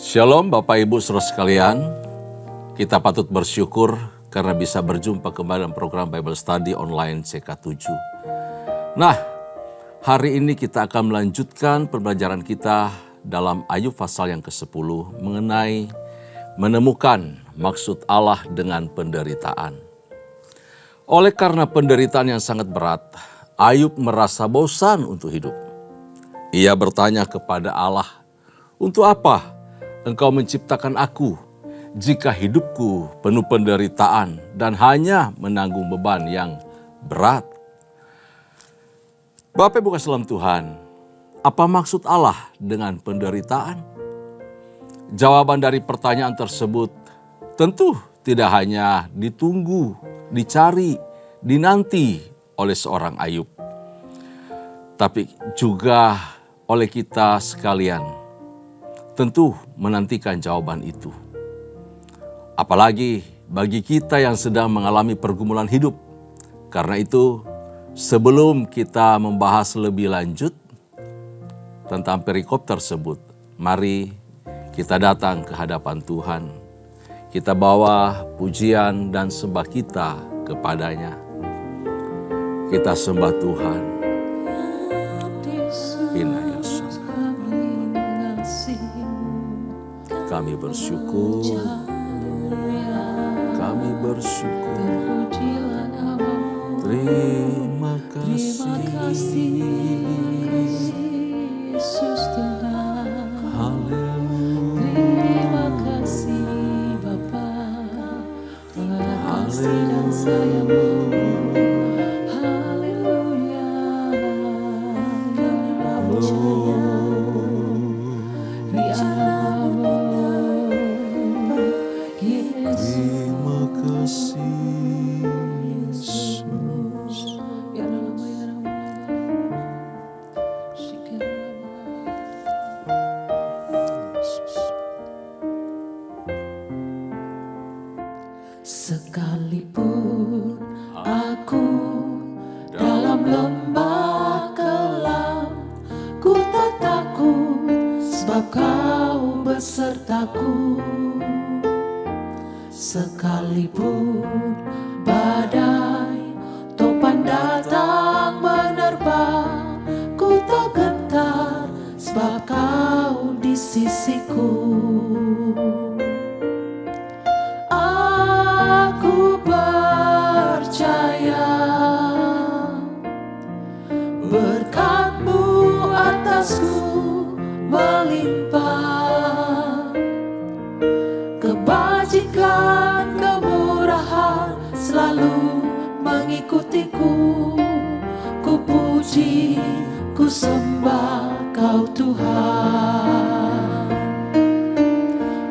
Shalom Bapak Ibu Saudara sekalian, kita patut bersyukur karena bisa berjumpa kembali dalam program Bible Study online CK7. Nah, hari ini kita akan melanjutkan pembelajaran kita dalam Ayub pasal yang ke-10 mengenai menemukan maksud Allah dengan penderitaan. Oleh karena penderitaan yang sangat berat, Ayub merasa bosan untuk hidup. Ia bertanya kepada Allah, "Untuk apa Engkau menciptakan aku jika hidupku penuh penderitaan dan hanya menanggung beban yang berat?" Bapak Ibu kasih dalam Tuhan, apa maksud Allah dengan penderitaan? Jawaban dari pertanyaan tersebut tentu tidak hanya ditunggu, dicari, dinanti oleh seorang Ayub, tapi juga oleh kita sekalian. Tentu menantikan jawaban itu. Apalagi bagi kita yang sedang mengalami pergumulan hidup. Karena itu, sebelum kita membahas lebih lanjut tentang perikop tersebut, mari kita datang ke hadapan Tuhan. Kita bawa pujian dan sembah kita kepadanya. Kita sembah Tuhan. Kami bersyukur, kami bersyukur, terima kasih, Yesus Tuhan, haleluya, terima kasih Bapa, Tuhan kasih dan sayang-Mu, haleluya, kami percaya. Sekalipun aku dalam lembah kelam, ku tak takut sebab Kau besertaku. Sekalipun badai topan datang menerpa, ku tak gentar sebab Kau di sisiku. Aku percaya berkat-Mu atasku melimpah, kebajikan, kemurahan selalu mengikutiku. Ku puji, ku sembah Kau Tuhan.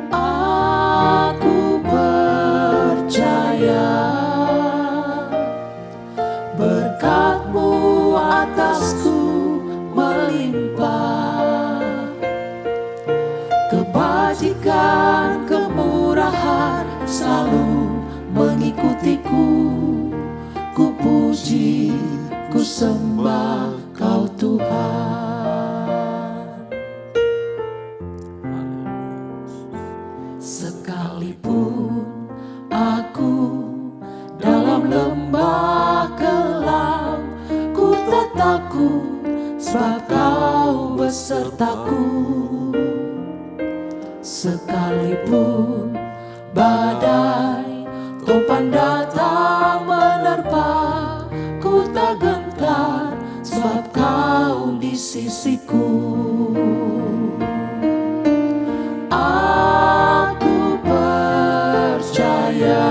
Aku percaya berkat-Mu atasku melimpah, kebajikan, kemurahan selalu mengikutiku. Ku puji, ku sembah Kau Tuhan. Sekalipun aku dalam lembah kelam, ku tak takut sebab Kau besertaku. Sekalipun badai topan datang menerpa, ku tak gentar sebab Kau di sisiku. Aku percaya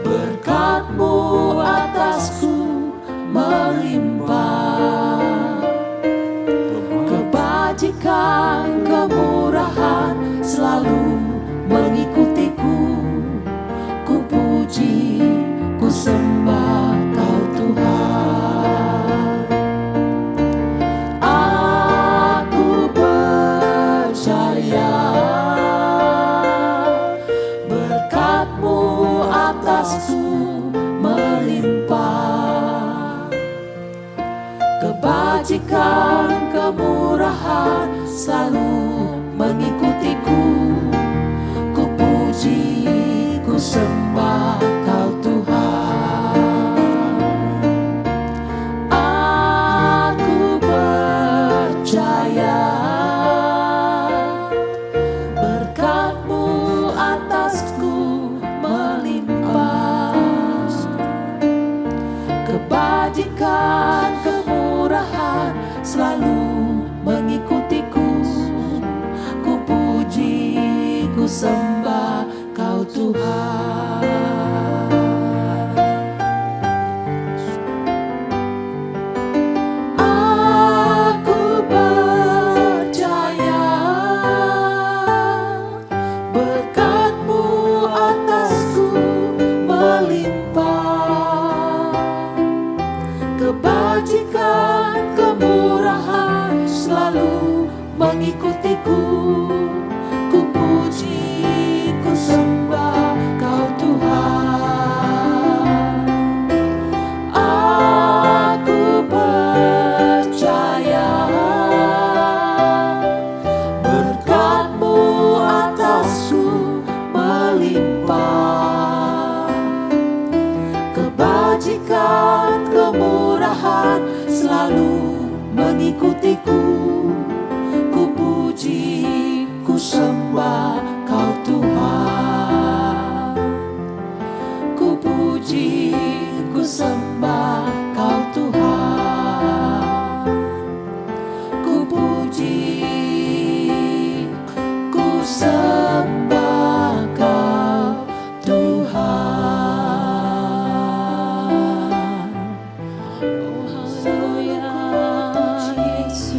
berkat-Mu atasku melimpah, kebajikan, kemurahan selalu mengikutiku. Ku puji, ku sembah Kau Tuhan. Aku percaya berkat-Mu atasku melimpah, kebajikan, kemurahan selalu selalu mengikutiku. Ku puji, ku sembah Kau Tuhan. Aku percaya berkat-Mu atasku melimpah. Kebajikan, kemurahan selalu mengikutiku. Ku puji, ku sembah Kau Tuhan. Ku puji, ku sembah Kau Tuhan. Ku puji, ku sembah Kau Tuhan. Oh haleluya Yesus,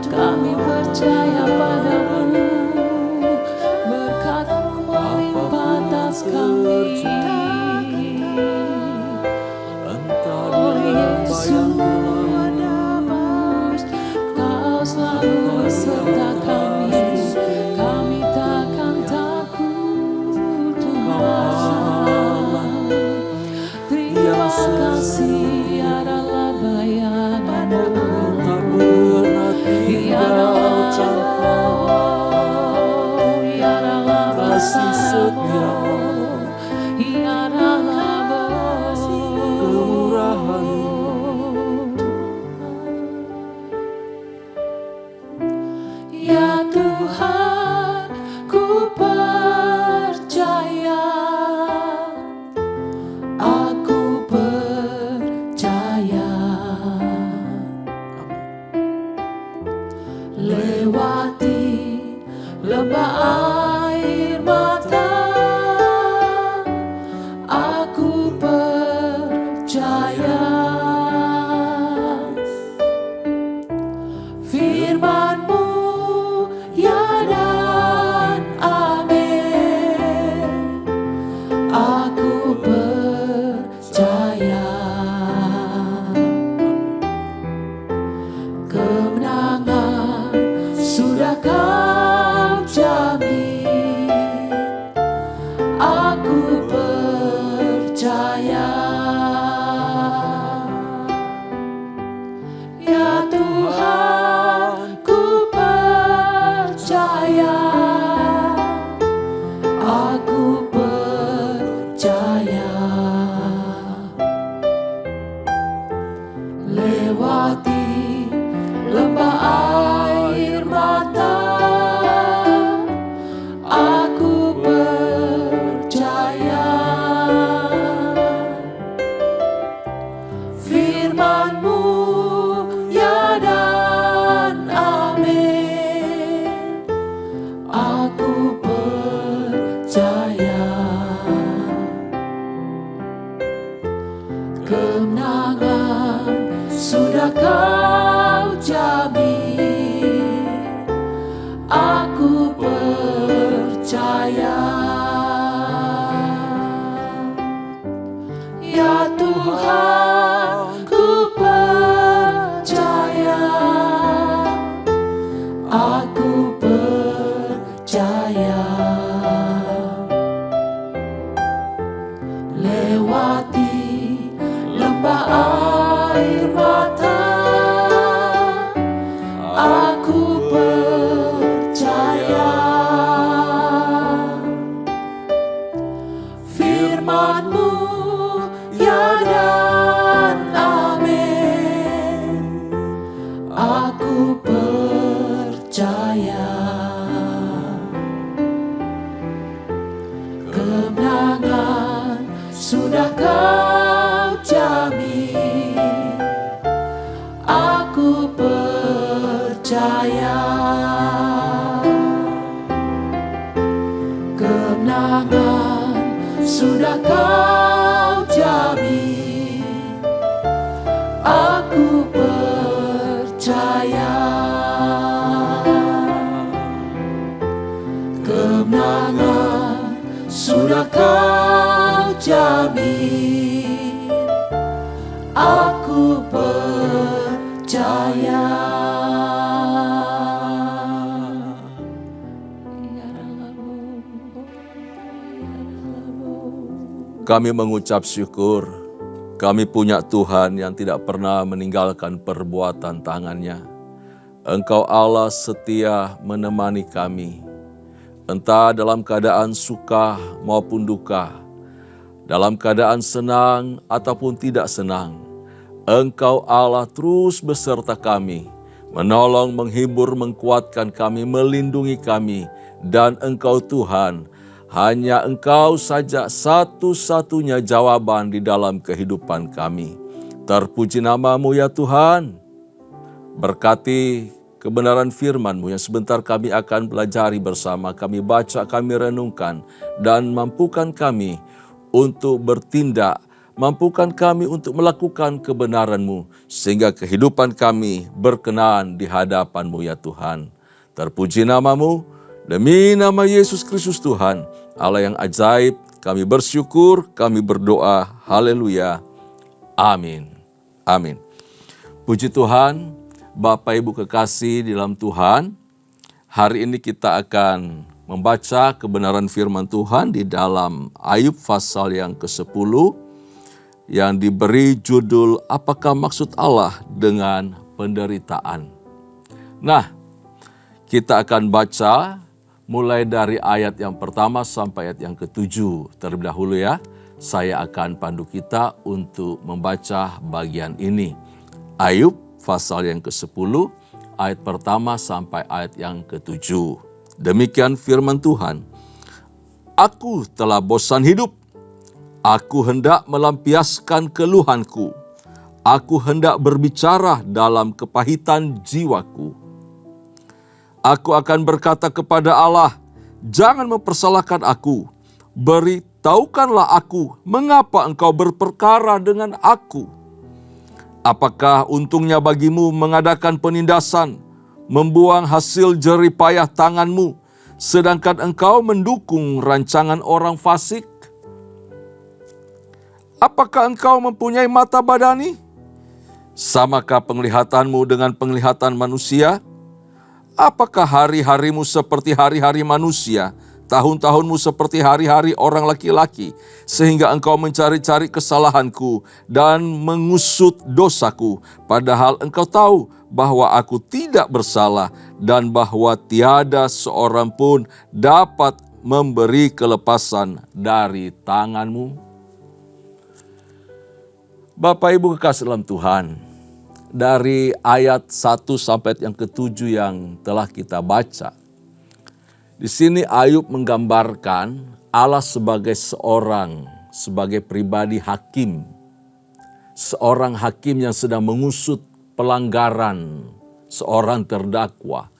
kami percaya padamu. Berkat-Mu melimpah atas kami. Oh Yesus, Kau selalu beserta kami. Kami takkan takut Tuhan. Terima kasih adalah bayaran-Mu. Adalah kasih setia-Mu, adalah kemurahan-Mu. Ya Tuhan, ku percaya, aku percaya. Lewati lembah air mata, aku percaya. Firman-Mu ya dan amin, aku percaya. Kemenangan sudah Kau jamin, aku percaya. Ya Tuhan, ku percaya, aku percaya. Lewati lembah air mata, aku percaya. Firman-Mu ya dan amin, aku percaya. Kemenangan sudah Kau jamin, aku percaya. Ya Tuhan, ku percaya, aku percaya. Lewati lembah air mata, aku percaya. Firman-Mu ya dan amin, aku percaya. Kemenangan sudah Kau jamin, aku percaya. Kemenangan sudah Kau jamin, aku percaya. Kemenangan sudah Kau jamin, aku percaya. Kami mengucap syukur, kami punya Tuhan yang tidak pernah meninggalkan perbuatan tangannya. Engkau Allah setia menemani kami, entah dalam keadaan suka maupun duka, dalam keadaan senang ataupun tidak senang. Engkau Allah terus beserta kami, menolong, menghibur, menguatkan kami, melindungi kami, dan Engkau Tuhan, hanya Engkau saja satu-satunya jawaban di dalam kehidupan kami. Terpuji nama-Mu ya Tuhan. Berkati kebenaran firman-Mu yang sebentar kami akan pelajari bersama, kami baca, kami renungkan, dan mampukan kami untuk bertindak, mampukan kami untuk melakukan kebenaran-Mu, sehingga kehidupan kami berkenan di hadapan-Mu ya Tuhan. Terpuji nama-Mu. Demi nama Yesus Kristus Tuhan, Allah yang ajaib, kami bersyukur, kami berdoa. Haleluya. Amin. Amin. Puji Tuhan, Bapak Ibu kekasih di dalam Tuhan, hari ini kita akan membaca kebenaran firman Tuhan di dalam Ayub pasal yang ke-10 yang diberi judul Apakah Maksud Allah dengan Penderitaan. Nah, kita akan baca mulai dari ayat yang pertama sampai ayat yang ke-7. Terlebih dahulu ya, saya akan pandu kita untuk membaca bagian ini. Ayub pasal yang ke-10, ayat pertama sampai ayat yang ke-7. Demikian firman Tuhan. Aku telah bosan hidup. Aku hendak melampiaskan keluhanku. Aku hendak berbicara dalam kepahitan jiwaku. Aku akan berkata kepada Allah, jangan mempersalahkan aku. Beritahukanlah aku, mengapa engkau berperkara dengan aku? Apakah untungnya bagimu mengadakan penindasan, membuang hasil jerih payah tanganmu, sedangkan engkau mendukung rancangan orang fasik? Apakah engkau mempunyai mata badani? Samakah penglihatanmu dengan penglihatan manusia? Apakah hari-harimu seperti hari-hari manusia, tahun-tahunmu seperti hari-hari orang laki-laki, sehingga engkau mencari-cari kesalahanku dan mengusut dosaku, padahal engkau tahu bahwa aku tidak bersalah dan bahwa tiada seorang pun dapat memberi kelepasan dari tanganmu? Bapak Ibu kekasih dalam Tuhan, dari ayat 1 sampai yang ke-7 yang telah kita baca. Di sini Ayub menggambarkan Allah sebagai sebagai pribadi hakim. Seorang hakim yang sedang mengusut pelanggaran seorang terdakwa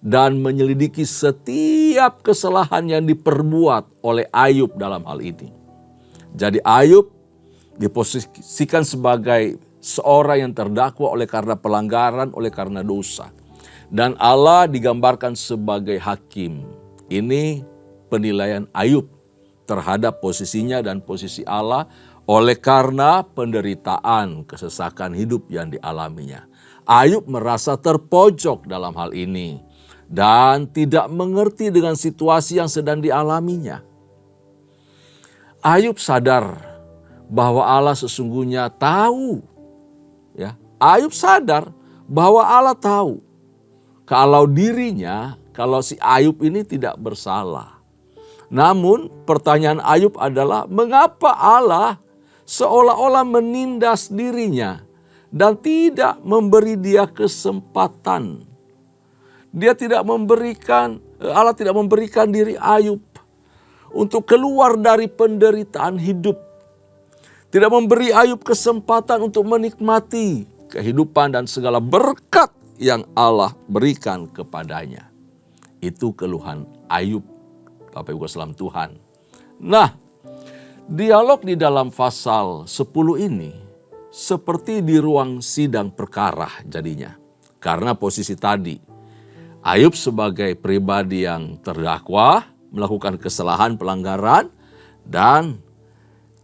dan menyelidiki setiap kesalahan yang diperbuat oleh Ayub dalam hal ini. Jadi Ayub diposisikan sebagai seorang yang terdakwa oleh karena pelanggaran, oleh karena dosa. Dan Allah digambarkan sebagai hakim. Ini penilaian Ayub terhadap posisinya dan posisi Allah oleh karena penderitaan, kesesakan hidup yang dialaminya. Ayub merasa terpojok dalam hal ini dan tidak mengerti dengan situasi yang sedang dialaminya. Ayub sadar bahwa Allah sesungguhnya tahu. Ya, Ayub sadar bahwa Allah tahu kalau dirinya, kalau si Ayub ini tidak bersalah. Namun pertanyaan Ayub adalah mengapa Allah seolah-olah menindas dirinya dan tidak memberi dia kesempatan. Allah tidak memberikan diri Ayub untuk keluar dari penderitaan hidup. Tidak memberi Ayub kesempatan untuk menikmati kehidupan dan segala berkat yang Allah berikan kepadanya. Itu keluhan Ayub, Bapak Ibu sekalian Tuhan. Nah, dialog di dalam pasal 10 ini seperti di ruang sidang perkara jadinya. Karena posisi tadi, Ayub sebagai pribadi yang terdakwa, melakukan kesalahan, pelanggaran, dan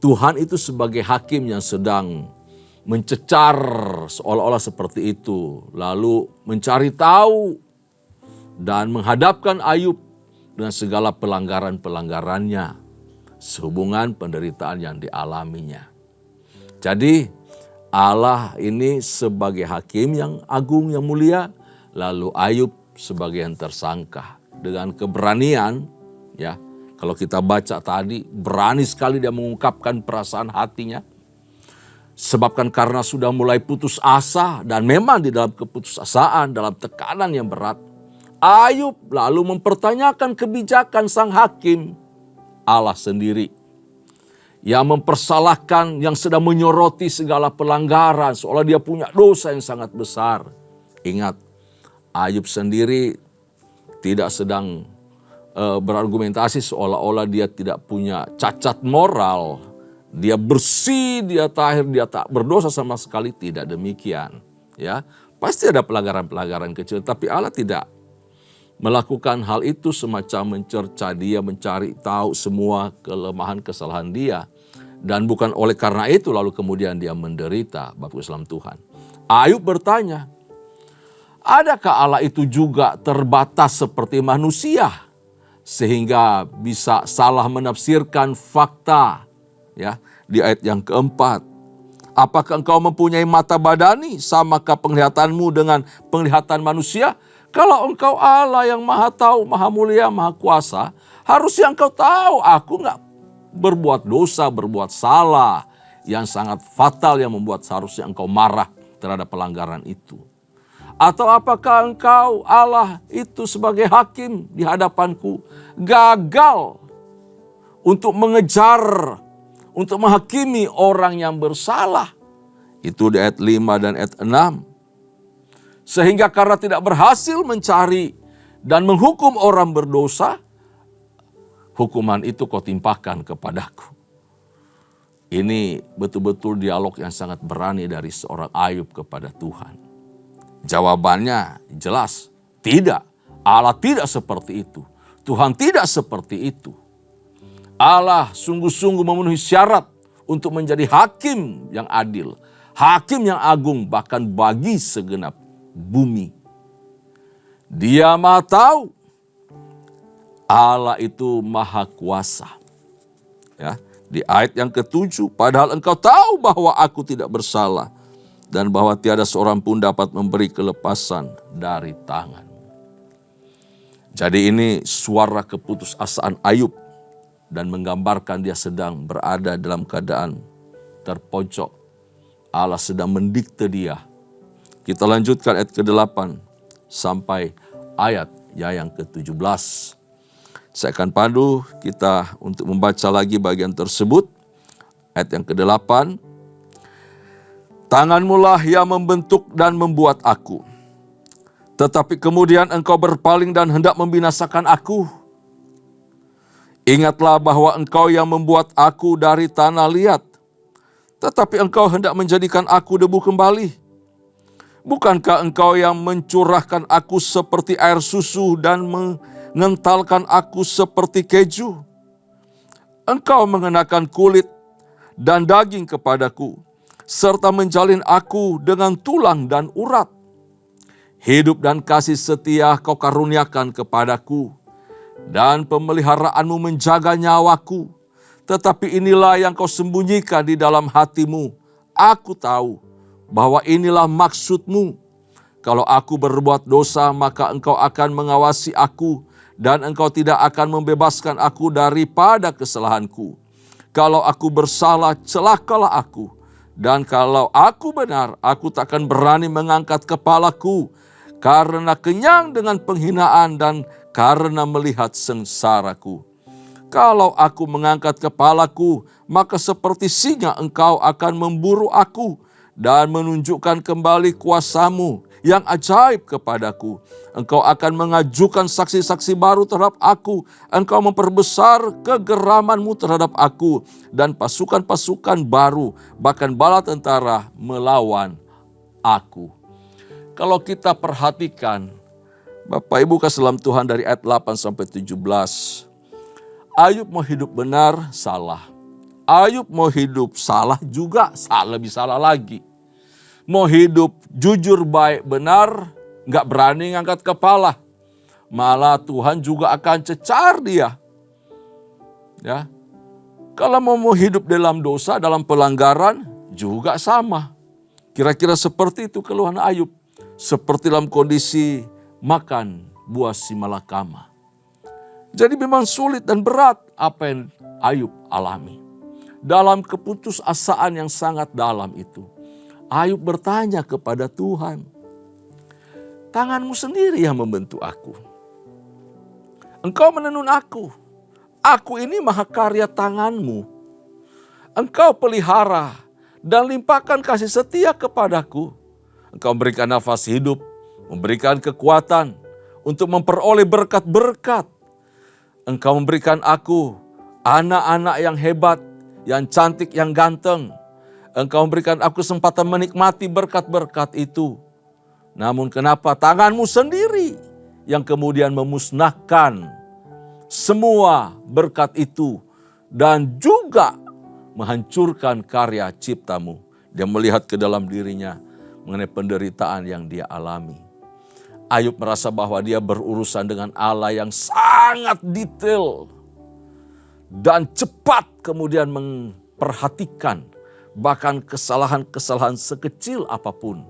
Tuhan itu sebagai hakim yang sedang mencecar seolah-olah seperti itu. Lalu mencari tahu dan menghadapkan Ayub dengan segala pelanggaran-pelanggarannya sehubungan penderitaan yang dialaminya. Jadi Allah ini sebagai hakim yang agung, yang mulia, lalu Ayub sebagai yang tersangka. Dengan keberanian, ya, kalau kita baca tadi, berani sekali dia mengungkapkan perasaan hatinya. Sebabkan karena sudah mulai putus asa dan memang di dalam keputusasaan, dalam tekanan yang berat, Ayub lalu mempertanyakan kebijakan sang hakim, Allah sendiri, yang mempersalahkan, yang sedang menyoroti segala pelanggaran, seolah dia punya dosa yang sangat besar. Ingat, Ayub sendiri tidak sedang berargumentasi seolah-olah dia tidak punya cacat moral. Dia bersih, dia tahir, dia tak berdosa sama sekali. Tidak demikian. Ya, pasti ada pelanggaran-pelanggaran kecil, tapi Allah tidak melakukan hal itu semacam mencerca dia, mencari tahu semua kelemahan kesalahan dia. Dan bukan oleh karena itu lalu kemudian dia menderita, Bapak Islam Tuhan. Ayub bertanya, adakah Allah itu juga terbatas seperti manusia sehingga bisa salah menafsirkan fakta? Ya, di ayat yang keempat, apakah engkau mempunyai mata badani, samakah penglihatanmu dengan penglihatan manusia? Kalau engkau Allah yang maha tahu, maha mulia, maha kuasa, harusnya engkau tahu aku enggak berbuat dosa, berbuat salah yang sangat fatal yang membuat seharusnya engkau marah terhadap pelanggaran itu. Atau apakah engkau Allah itu sebagai hakim di hadapanku gagal untuk mengejar, untuk menghakimi orang yang bersalah? Itu di ayat 5 dan ayat 6. Sehingga karena tidak berhasil mencari dan menghukum orang berdosa, hukuman itu kau timpakan kepadaku. Ini betul-betul dialog yang sangat berani dari seorang Ayub kepada Tuhan. Jawabannya jelas, tidak. Allah tidak seperti itu. Tuhan tidak seperti itu. Allah sungguh-sungguh memenuhi syarat untuk menjadi hakim yang adil, hakim yang agung bahkan bagi segenap bumi. Dia maha tahu. Allah itu maha kuasa. Ya, di ayat yang ke-7, padahal engkau tahu bahwa aku tidak bersalah dan bahwa tiada seorang pun dapat memberi kelepasan dari tangan. Jadi ini suara keputusasaan Ayub dan menggambarkan dia sedang berada dalam keadaan terpojok. Allah sedang mendikte dia. Kita lanjutkan ayat ke-8 sampai ayat yang ke-17. Saya akan pandu kita untuk membaca lagi bagian tersebut. Ayat yang ke-8. Tanganmu-lah yang membentuk dan membuat aku. Tetapi kemudian engkau berpaling dan hendak membinasakan aku. Ingatlah bahwa engkau yang membuat aku dari tanah liat. Tetapi engkau hendak menjadikan aku debu kembali. Bukankah engkau yang mencurahkan aku seperti air susu dan mengentalkan aku seperti keju? Engkau mengenakan kulit dan daging kepadaku, serta menjalin aku dengan tulang dan urat. Hidup dan kasih setia kau karuniakan kepadaku, dan pemeliharaanmu menjaga nyawaku. Tetapi inilah yang kau sembunyikan di dalam hatimu. Aku tahu bahwa inilah maksudmu. Kalau aku berbuat dosa, maka engkau akan mengawasi aku, dan engkau tidak akan membebaskan aku daripada kesalahanku. Kalau aku bersalah, celakalah aku. Dan kalau aku benar, aku takkan berani mengangkat kepalaku, karena kenyang dengan penghinaan dan karena melihat sengsaraku. Kalau aku mengangkat kepalaku, maka seperti singa engkau akan memburu aku dan menunjukkan kembali kuasamu yang ajaib kepadaku. Engkau akan mengajukan saksi-saksi baru terhadap aku. Engkau memperbesar kegeramanmu terhadap aku. Dan pasukan-pasukan baru, bahkan bala tentara melawan aku. Kalau kita perhatikan, Bapak Ibu kasih dalam Tuhan dari ayat 8 sampai 17. Ayub mau hidup benar, salah. Ayub mau hidup salah juga, lebih salah lagi. Mau hidup jujur, baik, benar, nggak berani ngangkat kepala. Malah Tuhan juga akan cecar dia. Ya, kalau mau hidup dalam dosa, dalam pelanggaran, juga sama. Kira-kira seperti itu keluhan Ayub. Seperti dalam kondisi makan buah simalakama. Jadi memang sulit dan berat apa yang Ayub alami. Dalam keputusasaan yang sangat dalam itu, Ayub bertanya kepada Tuhan, tanganmu sendiri yang membentuk aku. Engkau menenun aku. Aku ini mahakarya tanganmu. Engkau pelihara dan limpahkan kasih setia kepadaku. Engkau memberikan nafas hidup, memberikan kekuatan untuk memperoleh berkat-berkat. Engkau memberikan aku anak-anak yang hebat, yang cantik, yang ganteng. Engkau memberikan aku kesempatan menikmati berkat-berkat itu. Namun kenapa tanganmu sendiri yang kemudian memusnahkan semua berkat itu dan juga menghancurkan karya ciptamu. Dia melihat ke dalam dirinya mengenai penderitaan yang dia alami. Ayub merasa bahwa dia berurusan dengan Allah yang sangat detail dan cepat kemudian memperhatikan bahkan kesalahan-kesalahan sekecil apapun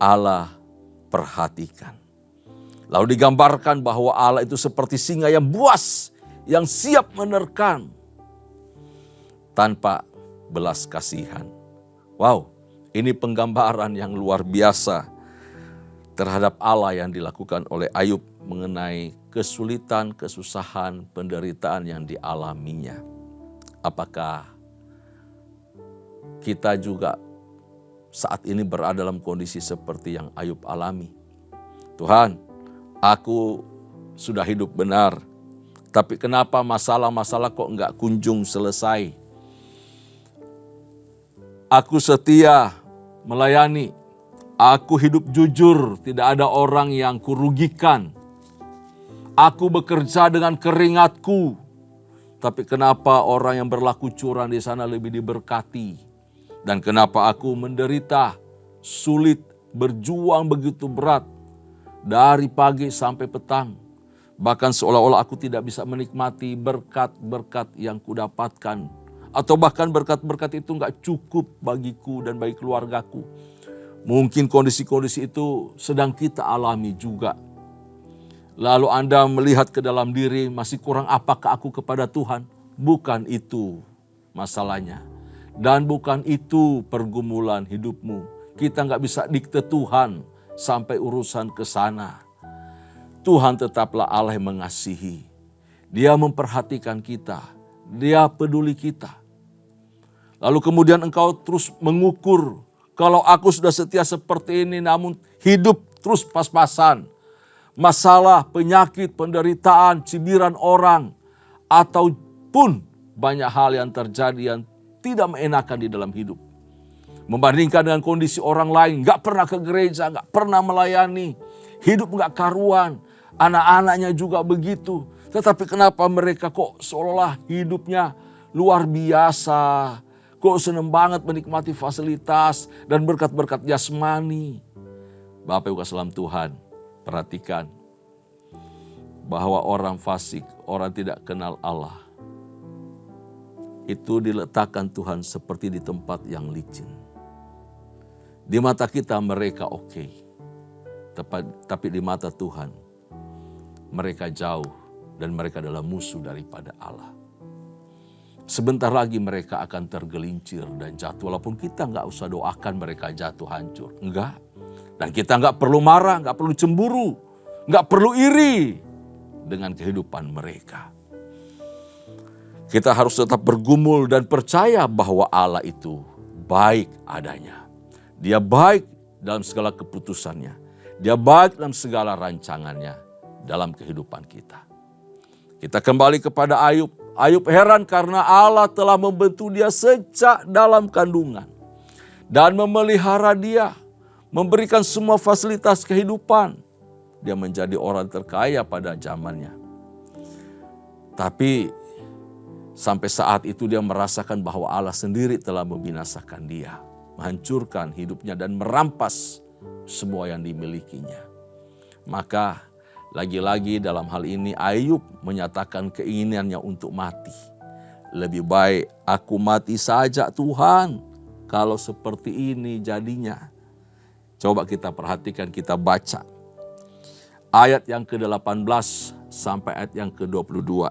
Allah perhatikan. Lalu digambarkan bahwa Allah itu seperti singa yang buas, yang siap menerkam tanpa belas kasihan. Wow, ini penggambaran yang luar biasa terhadap Allah yang dilakukan oleh Ayub mengenai kesulitan, kesusahan, penderitaan yang dialaminya. Apakah kita juga saat ini berada dalam kondisi seperti yang Ayub alami? Tuhan, aku sudah hidup benar, tapi kenapa masalah-masalah kok enggak kunjung selesai? Aku setia melayani, aku hidup jujur, tidak ada orang yang kurugikan. Aku bekerja dengan keringatku, tapi kenapa orang yang berlaku curang di sana lebih diberkati? Dan kenapa aku menderita, sulit, berjuang begitu berat dari pagi sampai petang. Bahkan seolah-olah aku tidak bisa menikmati berkat-berkat yang kudapatkan. Atau bahkan berkat-berkat itu enggak cukup bagiku dan bagi keluargaku. Mungkin kondisi-kondisi itu sedang kita alami juga. Lalu Anda melihat ke dalam diri, masih kurang apakah aku kepada Tuhan? Bukan itu masalahnya. Dan bukan itu pergumulan hidupmu. Kita enggak bisa dikte Tuhan sampai urusan ke sana. Tuhan tetaplah Allah yang mengasihi. Dia memperhatikan kita. Dia peduli kita. Lalu kemudian engkau terus mengukur. Kalau aku sudah setia seperti ini namun hidup terus pas-pasan. Masalah, penyakit, penderitaan, cibiran orang. Ataupun banyak hal yang terjadi yang tidak mengenakan di dalam hidup. Membandingkan dengan kondisi orang lain. Gak pernah ke gereja, gak pernah melayani. Hidup gak karuan. Anak-anaknya juga begitu. Tetapi kenapa mereka kok seolah hidupnya luar biasa. Kok senang banget menikmati fasilitas dan berkat-berkat jasmani. Bapak Ibu kasih dalam Tuhan, perhatikan bahwa orang fasik, orang tidak kenal Allah, itu diletakkan Tuhan seperti di tempat yang licin. Di mata kita mereka oke, tapi di mata Tuhan mereka jauh dan mereka adalah musuh daripada Allah. Sebentar lagi mereka akan tergelincir dan jatuh. Walaupun kita nggak usah doakan mereka jatuh hancur. Enggak. Dan kita nggak perlu marah, nggak perlu cemburu, nggak perlu iri dengan kehidupan mereka. Kita harus tetap bergumul dan percaya bahwa Allah itu baik adanya. Dia baik dalam segala keputusannya. Dia baik dalam segala rancangannya dalam kehidupan kita. Kita kembali kepada Ayub. Ayub heran karena Allah telah membentuk dia sejak dalam kandungan. Dan memelihara dia. Memberikan semua fasilitas kehidupan. Dia menjadi orang terkaya pada zamannya. Tapi sampai saat itu dia merasakan bahwa Allah sendiri telah membinasakan dia. menghancurkan hidupnya dan merampas semua yang dimilikinya. Maka lagi-lagi dalam hal ini Ayub menyatakan keinginannya untuk mati. Lebih baik aku mati saja Tuhan, kalau seperti ini jadinya. Coba kita perhatikan, kita baca ayat yang ke-18 sampai ayat yang ke-22.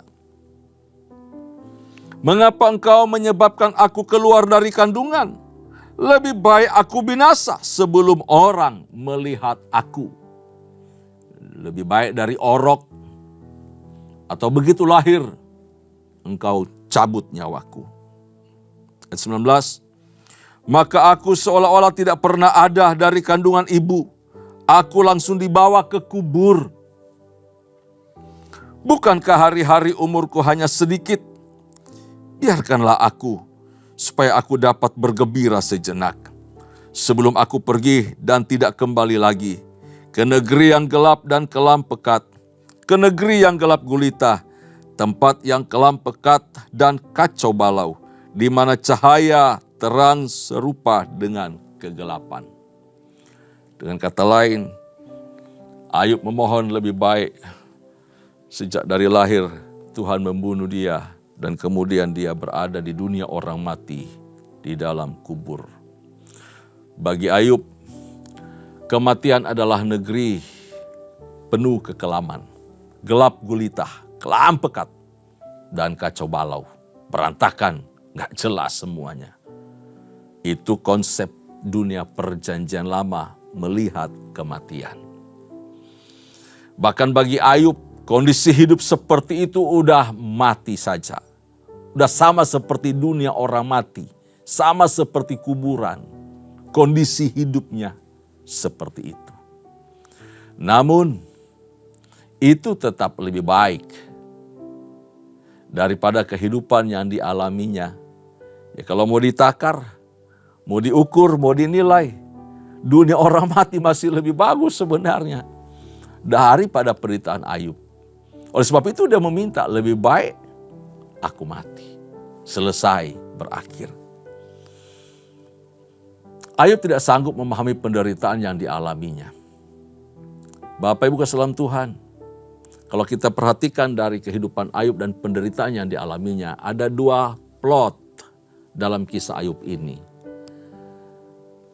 Mengapa engkau menyebabkan aku keluar dari kandungan? Lebih baik aku binasa sebelum orang melihat aku. Lebih baik dari orok atau begitu lahir, engkau cabut nyawaku. Ayat 19. Maka aku seolah-olah tidak pernah ada dari kandungan ibu. Aku langsung dibawa ke kubur. Bukankah hari-hari umurku hanya sedikit? Biarkanlah aku, supaya aku dapat bergembira sejenak. Sebelum aku pergi dan tidak kembali lagi ke negeri yang gelap dan kelam pekat, ke negeri yang gelap gulita, tempat yang kelam pekat dan kacau balau, di mana cahaya terang serupa dengan kegelapan. Dengan kata lain, Ayub memohon lebih baik sejak dari lahir Tuhan membunuh dia, dan kemudian dia berada di dunia orang mati di dalam kubur. Bagi Ayub, kematian adalah negeri penuh kekelaman, gelap gulita, kelam pekat, dan kacau balau, berantakan, gak jelas semuanya. Itu konsep dunia perjanjian lama melihat kematian. Bahkan bagi Ayub, kondisi hidup seperti itu udah mati saja. Udah sama seperti dunia orang mati, sama seperti kuburan. Kondisi hidupnya seperti itu. Namun, itu tetap lebih baik daripada kehidupan yang dialaminya. Ya, kalau mau ditakar, mau diukur, mau dinilai, dunia orang mati masih lebih bagus sebenarnya daripada penderitaan Ayub. Oleh sebab itu dia meminta, lebih baik aku mati. Selesai, berakhir. Ayub tidak sanggup memahami penderitaan yang dialaminya. Bapak Ibu kasih dalam Tuhan, kalau kita perhatikan dari kehidupan Ayub dan penderitaan yang dialaminya, ada dua plot dalam kisah Ayub ini.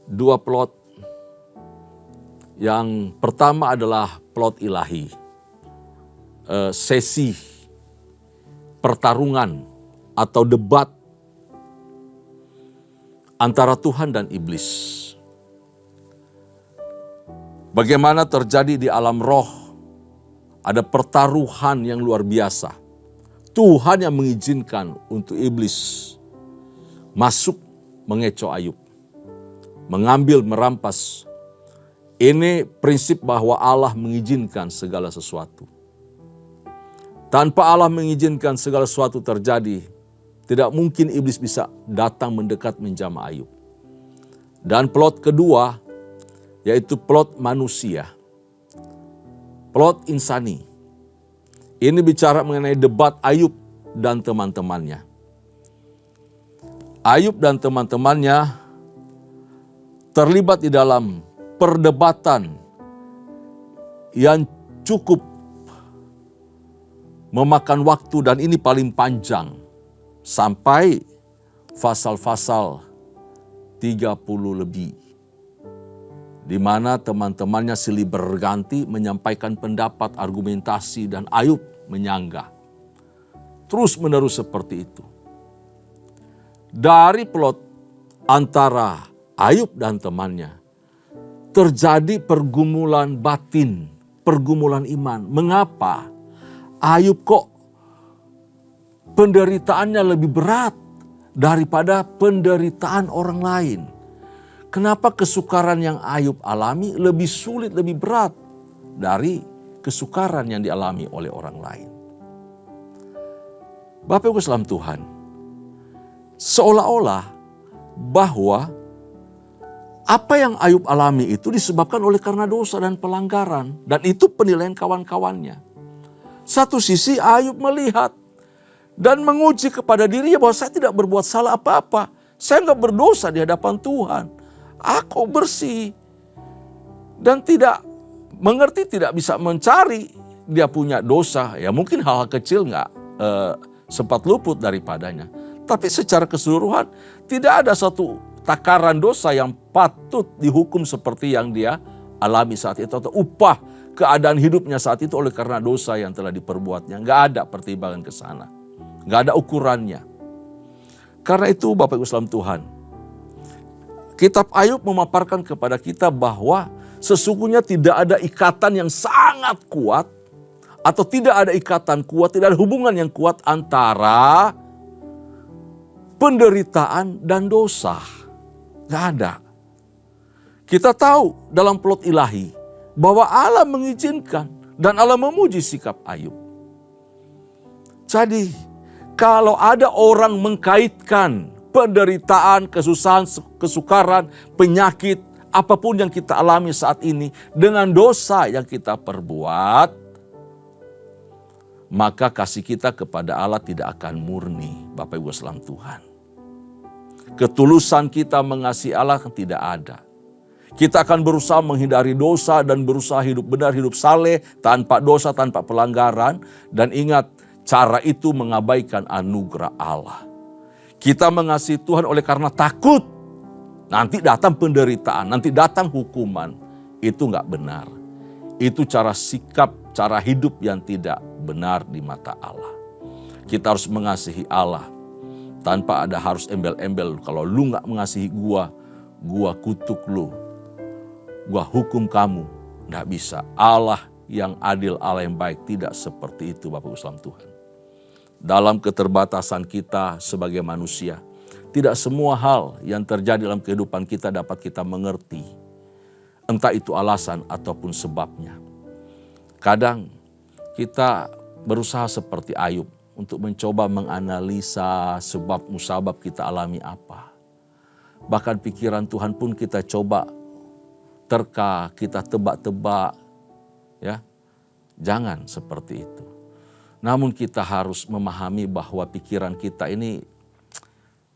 Dua plot. Yang pertama adalah plot ilahi. Sesi pertarungan atau debat antara Tuhan dan iblis. Bagaimana terjadi di alam roh, ada pertaruhan yang luar biasa. Tuhan yang mengizinkan untuk iblis masuk mengecoh Ayub, mengambil, merampas. Ini prinsip bahwa Allah mengizinkan segala sesuatu. Tanpa Allah mengizinkan segala sesuatu terjadi, tidak mungkin iblis bisa datang mendekat menjamah Ayub. Dan plot kedua, yaitu plot manusia. Plot insani. Ini bicara mengenai debat Ayub dan teman-temannya. Ayub dan teman-temannya terlibat di dalam perdebatan yang cukup memakan waktu, dan ini paling panjang sampai pasal-pasal 30 lebih, di mana teman-temannya silih berganti menyampaikan pendapat, argumentasi, dan Ayub menyanggah. Terus menerus seperti itu. Dari plot antara Ayub dan temannya terjadi pergumulan batin, pergumulan iman. Mengapa Ayub kok penderitaannya lebih berat daripada penderitaan orang lain? Kenapa kesukaran yang Ayub alami lebih sulit, lebih berat dari kesukaran yang dialami oleh orang lain? Bapak Ibu salam Tuhan, seolah-olah bahwa apa yang Ayub alami itu disebabkan oleh karena dosa dan pelanggaran. Dan itu penilaian kawan-kawannya. Satu sisi Ayub melihat dan menguji kepada dirinya bahwa saya tidak berbuat salah apa-apa. Saya nggak berdosa di hadapan Tuhan. Aku bersih. Dan tidak mengerti, tidak bisa mencari. Dia punya dosa. Ya mungkin hal-hal kecil nggak sempat luput daripadanya. Tapi secara keseluruhan tidak ada satu takaran dosa yang patut dihukum seperti yang dia alami saat itu. Atau upah keadaan hidupnya saat itu oleh karena dosa yang telah diperbuatnya. Nggak ada pertimbangan ke sana. Nggak ada ukurannya. Karena itu Bapak Ibu saudara Tuhan, kitab Ayub memaparkan kepada kita bahwa sesungguhnya tidak ada ikatan yang sangat kuat atau tidak ada ikatan kuat, tidak ada hubungan yang kuat antara penderitaan dan dosa. Nggak ada. Kita tahu dalam plot ilahi bahwa Allah mengizinkan dan Allah memuji sikap Ayub. Jadi kalau ada orang mengkaitkan penderitaan, kesusahan, kesukaran, penyakit, apapun yang kita alami saat ini dengan dosa yang kita perbuat, maka kasih kita kepada Allah tidak akan murni, Bapak Ibu saudara Tuhan. Ketulusan kita mengasihi Allah tidak ada. Kita akan berusaha menghindari dosa dan berusaha hidup benar, hidup saleh, tanpa dosa, tanpa pelanggaran. Dan ingat, cara itu mengabaikan anugerah Allah. Kita mengasihi Tuhan oleh karena takut. Nanti datang penderitaan, nanti datang hukuman. Itu nggak benar. Itu cara sikap, cara hidup yang tidak benar di mata Allah. Kita harus mengasihi Allah tanpa ada harus embel-embel. Kalau lu nggak mengasihi gua kutuk lu. Gua hukum kamu. Nggak bisa. Allah yang adil, Allah yang baik. Tidak seperti itu Bapak Ibu saudara Tuhan. Dalam keterbatasan kita sebagai manusia, tidak semua hal yang terjadi dalam kehidupan kita dapat kita mengerti. Entah itu alasan ataupun sebabnya. Kadang kita berusaha seperti Ayub untuk mencoba menganalisa sebab musabab kita alami apa. Bahkan pikiran Tuhan pun kita coba terka, kita tebak-tebak. Ya, jangan seperti itu. Namun kita harus memahami bahwa pikiran kita ini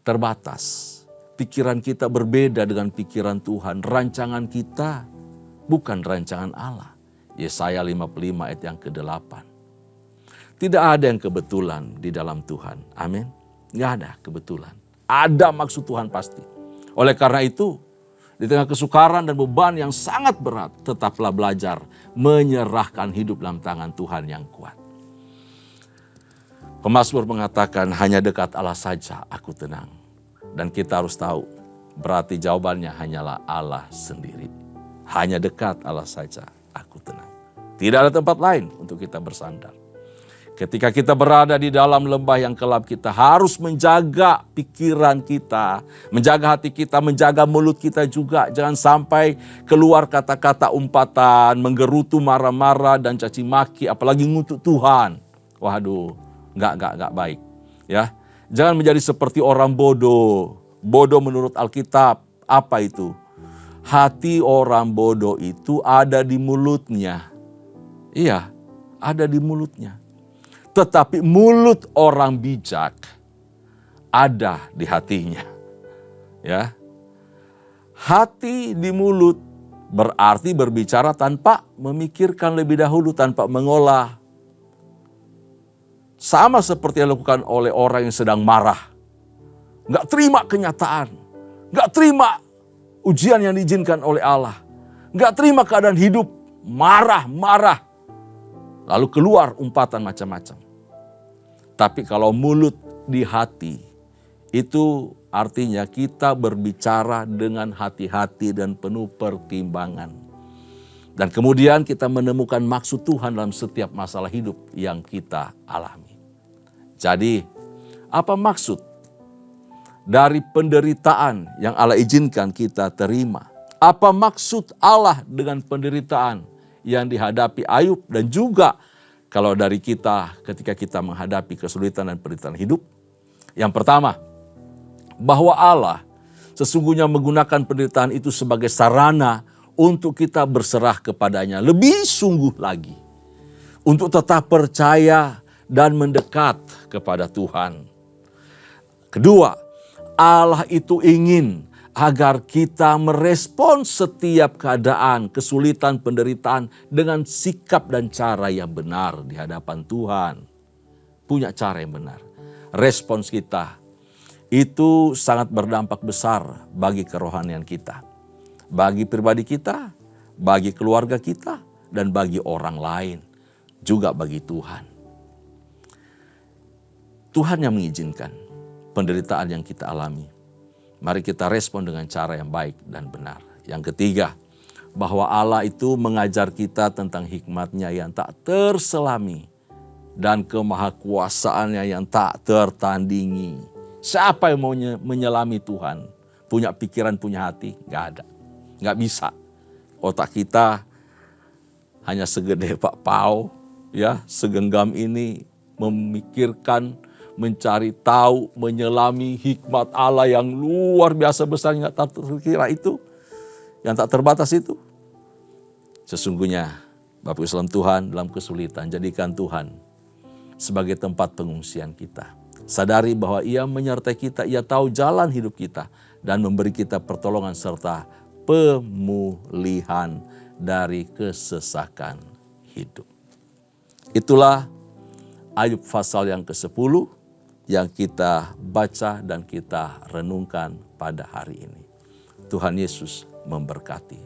terbatas. Pikiran kita berbeda dengan pikiran Tuhan. Rancangan kita bukan rancangan Allah. Yesaya 55 ayat yang ke-8. Tidak ada yang kebetulan di dalam Tuhan. Amin. Tidak ada kebetulan. Ada maksud Tuhan pasti. Oleh karena itu, di tengah kesukaran dan beban yang sangat berat, tetaplah belajar menyerahkan hidup dalam tangan Tuhan yang kuat. Pemazmur mengatakan hanya dekat Allah saja aku tenang. Dan kita harus tahu berarti jawabannya hanyalah Allah sendiri. Hanya dekat Allah saja aku tenang. Tidak ada tempat lain untuk kita bersandar. Ketika kita berada di dalam lembah yang gelap, kita harus menjaga pikiran kita, menjaga hati kita, menjaga mulut kita juga. Jangan sampai keluar kata-kata umpatan, menggerutu, marah-marah dan caci maki, apalagi ngutuk Tuhan. Waduh. Enggak baik. Ya, jangan menjadi seperti orang bodoh. Bodoh menurut Alkitab, apa itu? Hati orang bodoh itu ada di mulutnya. Iya, ada di mulutnya. Tetapi mulut orang bijak ada di hatinya. Ya. Hati di mulut berarti berbicara tanpa memikirkan lebih dahulu, tanpa mengolah. Sama seperti yang dilakukan oleh orang yang sedang marah. Nggak terima kenyataan. Nggak terima ujian yang diizinkan oleh Allah. Nggak terima keadaan hidup. Marah. Lalu keluar umpatan macam-macam. Tapi kalau mulut di hati, itu artinya kita berbicara dengan hati-hati dan penuh pertimbangan. Dan kemudian kita menemukan maksud Tuhan dalam setiap masalah hidup yang kita alami. Jadi, apa maksud dari penderitaan yang Allah izinkan kita terima? Apa maksud Allah dengan penderitaan yang dihadapi Ayub dan juga kalau dari kita ketika kita menghadapi kesulitan dan penderitaan hidup? Yang pertama, bahwa Allah sesungguhnya menggunakan penderitaan itu sebagai sarana untuk kita berserah kepadanya lebih sungguh lagi. Untuk tetap percaya dan mendekat kepada Tuhan. Kedua, Allah itu ingin agar kita merespons setiap keadaan, kesulitan, penderitaan dengan sikap dan cara yang benar di hadapan Tuhan. Punya cara yang benar. Respons kita itu sangat berdampak besar bagi kerohanian kita, bagi pribadi kita, bagi keluarga kita, dan bagi orang lain, juga bagi Tuhan. Tuhan yang mengizinkan penderitaan yang kita alami. Mari kita respon dengan cara yang baik dan benar. Yang ketiga, bahwa Allah itu mengajar kita tentang hikmat-Nya yang tak terselami dan kemahakuasaannya yang tak tertandingi. Siapa yang mau menyelami Tuhan? Punya pikiran, punya hati? Gak ada. Gak bisa. Otak kita hanya segede Pak Pau, ya, segenggam ini memikirkan, mencari tahu, menyelami hikmat Allah yang luar biasa besar, yang tak terkira itu, yang tak terbatas itu. Sesungguhnya Bapak Islam Tuhan dalam kesulitan, jadikan Tuhan sebagai tempat pengungsian kita. Sadari bahwa Ia menyertai kita, Ia tahu jalan hidup kita, dan memberi kita pertolongan serta pemulihan dari kesesakan hidup. Itulah Ayub pasal yang ke-10 yang kita baca dan kita renungkan pada hari ini. Tuhan Yesus memberkati.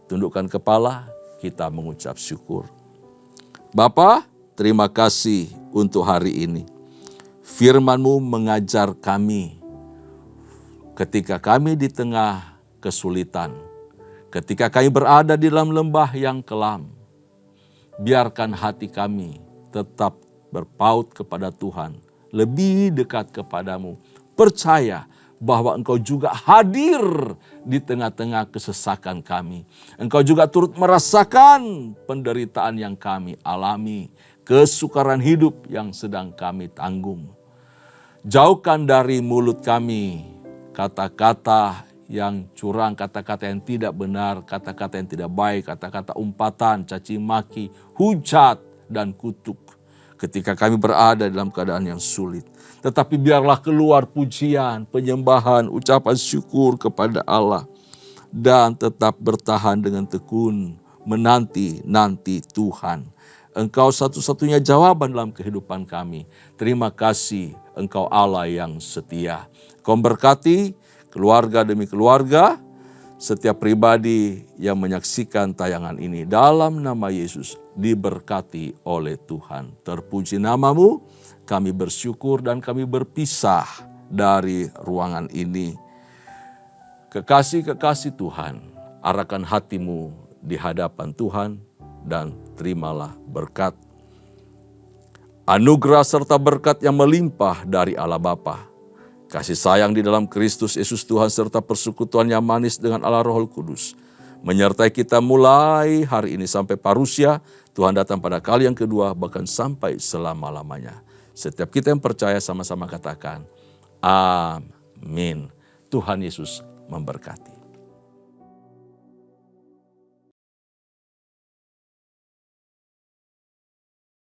Tundukkan kepala, kita mengucap syukur. Bapa, terima kasih untuk hari ini. Firman-Mu mengajar kami ketika kami di tengah kesulitan, ketika kami berada di dalam lembah yang kelam. Biarkan hati kami tetap berpaut kepada Tuhan, lebih dekat kepadamu, percaya bahwa Engkau juga hadir di tengah-tengah kesesakan kami. Engkau juga turut merasakan penderitaan yang kami alami, kesukaran hidup yang sedang kami tanggung. Jauhkan dari mulut kami kata-kata yang curang, kata-kata yang tidak benar, kata-kata yang tidak baik, kata-kata umpatan, caci maki, hujat, dan kutuk. Ketika kami berada dalam keadaan yang sulit. Tetapi biarlah keluar pujian, penyembahan, ucapan syukur kepada Allah. Dan tetap bertahan dengan tekun, menanti Tuhan. Engkau satu-satunya jawaban dalam kehidupan kami. Terima kasih, Engkau Allah yang setia. Kau berkati keluarga demi keluarga, setiap pribadi yang menyaksikan tayangan ini. Dalam nama Yesus diberkati oleh Tuhan. Terpuji nama-Mu, kami bersyukur dan kami berpisah dari ruangan ini. Kekasih-kekasih Tuhan, arahkan hatimu di hadapan Tuhan dan terimalah berkat. Anugerah serta berkat yang melimpah dari Allah Bapa, kasih sayang di dalam Kristus Yesus Tuhan serta persekutuan yang manis dengan Allah Roh Kudus menyertai kita mulai hari ini sampai parusia Tuhan datang pada kali yang kedua, bahkan sampai selama-lamanya. Setiap kita yang percaya sama-sama katakan amin. Tuhan Yesus memberkati.